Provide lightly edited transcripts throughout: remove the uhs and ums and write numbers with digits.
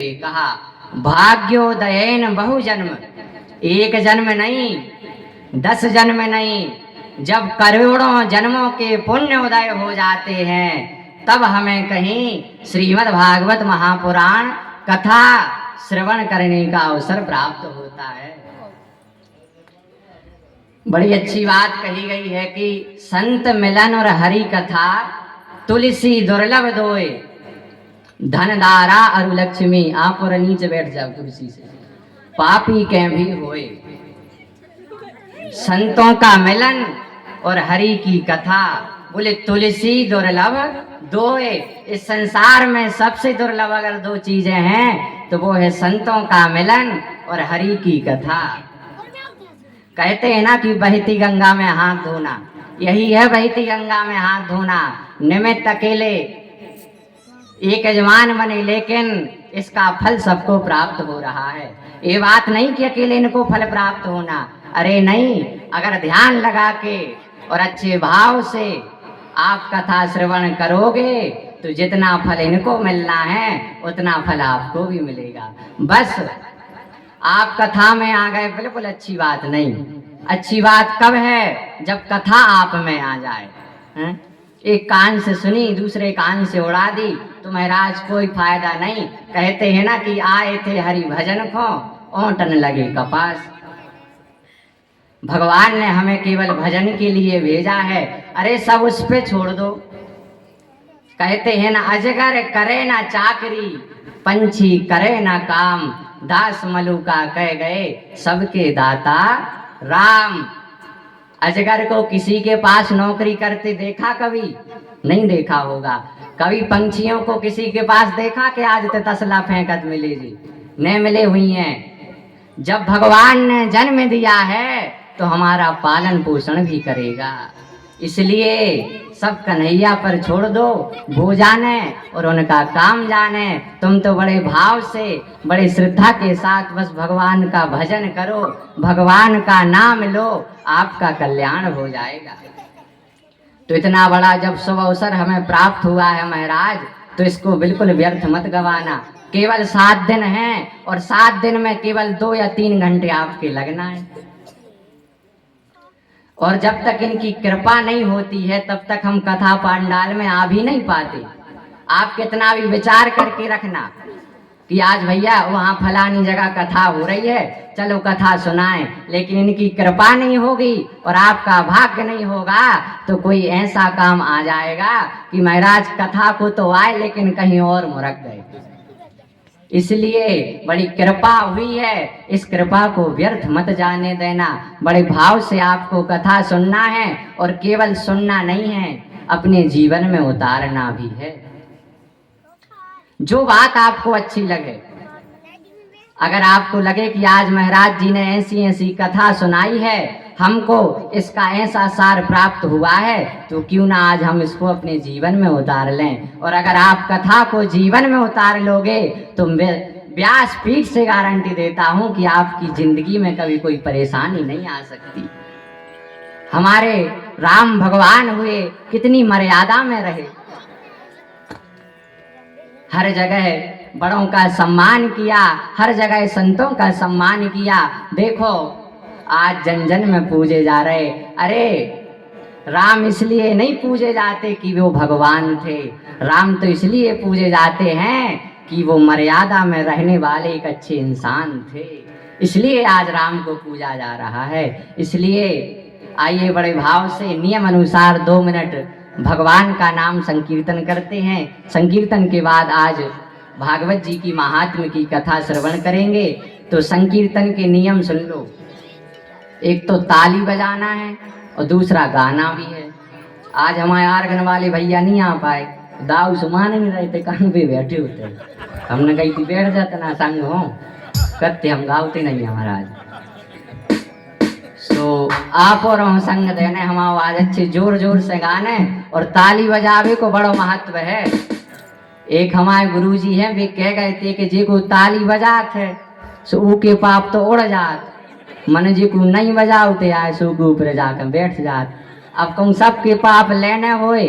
कहा भाग्योदयन बहु जन्म, एक जन्म नहीं 10 जन्म नहीं, जब करोड़ों जन्मों के पुण्य उदय हो जाते हैं तब हमें कहीं श्रीमद् भागवत महापुराण कथा श्रवण करने का अवसर प्राप्त होता है। बड़ी अच्छी बात कही गई है कि संत मिलन और हरि कथा तुलसी दुर्लभ दोए, धनदारा और लक्ष्मी। आप और नीचे बैठ जाओ कुर्सी से, पापी के भी होए। संतों का मिलन और हरि की कथा, बोले तुलसी दुर्लभ दोए। इस संसार में सबसे दुर्लभ अगर 2 चीजें हैं तो वो है संतों का मिलन और हरि की कथा। कहते हैं ना कि बहती गंगा में हाथ धोना, यही है बहती गंगा में हाथ धोना। निमित्त अकेले एक यजमान बने, लेकिन इसका फल सबको प्राप्त हो रहा है। ये बात नहीं कि अकेले इनको फल प्राप्त होना, अरे नहीं, अगर ध्यान लगा के और अच्छे भाव से आप कथा श्रवण करोगे तो जितना फल इनको मिलना है उतना फल आपको भी मिलेगा। बस आप कथा में आ गए, बिल्कुल अच्छी बात नहीं। अच्छी बात कब है? जब कथा आप में आ जाए। हैं? एक कान से सुनी दूसरे कान से उड़ा दी तो महाराज कोई फायदा नहीं। कहते हैं ना कि आए थे हरि भजन को, ओंटन लगे कपास। भगवान ने हमें केवल भजन के लिए भेजा है, अरे सब उस पे छोड़ दो। कहते हैं ना अजगर करे ना चाकरी, पंछी करे ना काम, दास मलुका कह गए सबके दाता राम। अजगर को किसी के पास नौकरी करते देखा? कभी नहीं देखा होगा। कभी पंछियों को किसी के पास देखा कि आज तो तसला फेंकत मिलेगी? नहीं मिले हुई हैं। जब भगवान ने जन्म दिया है तो हमारा पालन पोषण भी करेगा। इसलिए सब कन्हैया पर छोड़ दो, वो जाने और उनका काम जाने। तुम तो बड़े भाव से बड़े श्रद्धा के साथ बस भगवान का भजन करो, भगवान का नाम लो, आपका कल्याण हो जाएगा। तो इतना बड़ा जब शुभ अवसर हमें प्राप्त हुआ है महाराज, तो इसको बिल्कुल व्यर्थ मत गवाना। केवल 7 दिन हैं और 7 दिन में केवल 2 या 3 घंटे आपके लगना है। और जब तक इनकी कृपा नहीं होती है तब तक हम कथा पांडाल में आ भी नहीं पाते। आप कितना भी विचार करके रखना कि आज भैया वहाँ फलानी जगह कथा हो रही है, चलो कथा सुनाएं, लेकिन इनकी कृपा नहीं होगी और आपका भाग्य नहीं होगा तो कोई ऐसा काम आ जाएगा कि महाराज कथा को तो आए लेकिन कहीं और मुरक गए। इसलिए बड़ी कृपा हुई है, इस कृपा को व्यर्थ मत जाने देना। बड़े भाव से आपको कथा सुनना है और केवल सुनना नहीं है, अपने जीवन में उतारना भी है। जो बात आपको अच्छी लगे, अगर आपको लगे कि आज महाराज जी ने ऐसी ऐसी कथा सुनाई है, हमको इसका ऐसा सार प्राप्त हुआ है, तो क्यों ना आज हम इसको अपने जीवन में उतार लें। और अगर आप कथा को जीवन में उतार लोगे तो व्यासपीठ से गारंटी देता हूं कि आपकी जिंदगी में कभी कोई परेशानी नहीं आ सकती। हमारे राम भगवान हुए कितनी मर्यादा में रहे, हर जगह बड़ों का सम्मान किया, हर जगह संतों का सम्मान किया। देखो आज जन जन में पूजे जा रहे। अरे राम इसलिए नहीं पूजे जाते कि वो भगवान थे, राम तो इसलिए पूजे जाते हैं कि वो मर्यादा में रहने वाले एक अच्छे इंसान थे। इसलिए आज राम को पूजा जा रहा है। इसलिए आइए बड़े भाव से नियम अनुसार 2 मिनट भगवान का नाम संकीर्तन करते हैं। संकीर्तन के बाद आज भागवत जी की महात्म्य की कथा श्रवण करेंगे। तो संकीर्तन के नियम सुन लो। एक तो ताली बजाना है और दूसरा गाना भी है। आज हमारे आर्गन वाले भैया नहीं आ पाए, दाऊ सुमान नहीं रहे थे, कान पे बैठे होते। हमने कही थी बैठ जाते ना संग हो करते, हम गावते नहीं महाराज। तो आप और हम संग देने, हम आवाज अच्छे जोर जोर से गाने और ताली बजावे को बड़ा महत्व है। एक हमारे गुरुजी हैं, वे कह गए थे कि जी को ताली बजात है सो के पाप तो उड़ जात, मन जी को नहीं बजाते आए सो के ऊपर जाकर बैठ जात। अब तुम सबके पाप लेने होए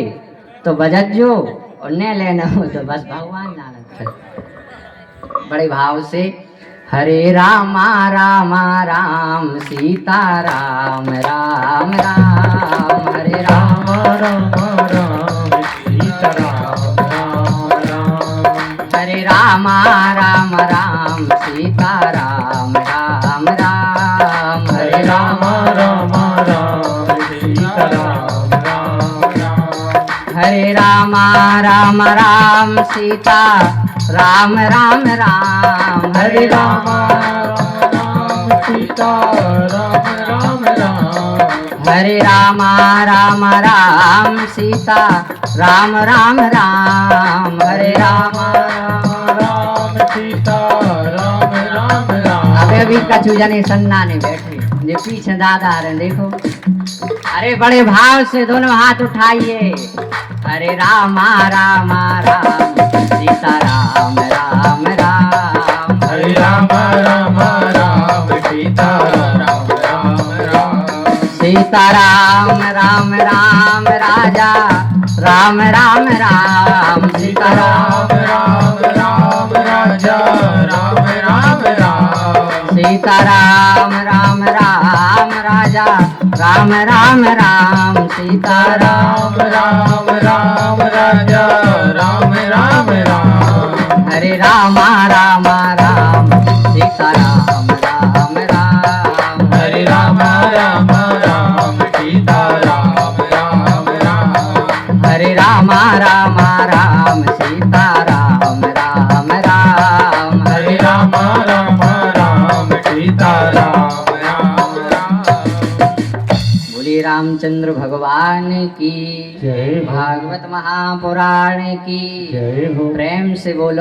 तो बजत जो और न लेने हो तो बस भगवान जानत है। बड़े भाव से हरे रामा रामा राम सीता राम राम राम हरे रामा रामा राम सीता राम राम राम हरे रामा राम राम सीता राम राम राम हरे रामा रामा राम सीता राम राम राम हरे रामा राम राम सीता राम राम राम हरे रामा राम सीता राम राम राम हरे रामा राम राम सीता राम राम राम हरे रामा राम सीता राम राम राम अबे अभी कछु जने सन्ना ने बैठे ये पीछे दादा आ रहे देखो। अरे बड़े भाव से दोनों हाथ उठाइए। हरे रामा रामा राम सीता राम राम राम हरे रामा रामा राम सीता राम राम राम सीता राम राम राम राजा राम राम राम सीता राम राम राम राम राजा राम राम राम सीता राम राम राम राजा राम राम राम सीता राम राम राम राजा राम राम राम हरे रामा रामा राम सीता राम राम राम हरे रामा रामा राम सीता राम राम राम हरे रामा रामा राम सीता राम राम राम हरे रामा रामा राम सीता राम राम राम बोले रामचंद्र भगवान की जय हो। भागवत महापुराण की जय हो। प्रेम से बोलो।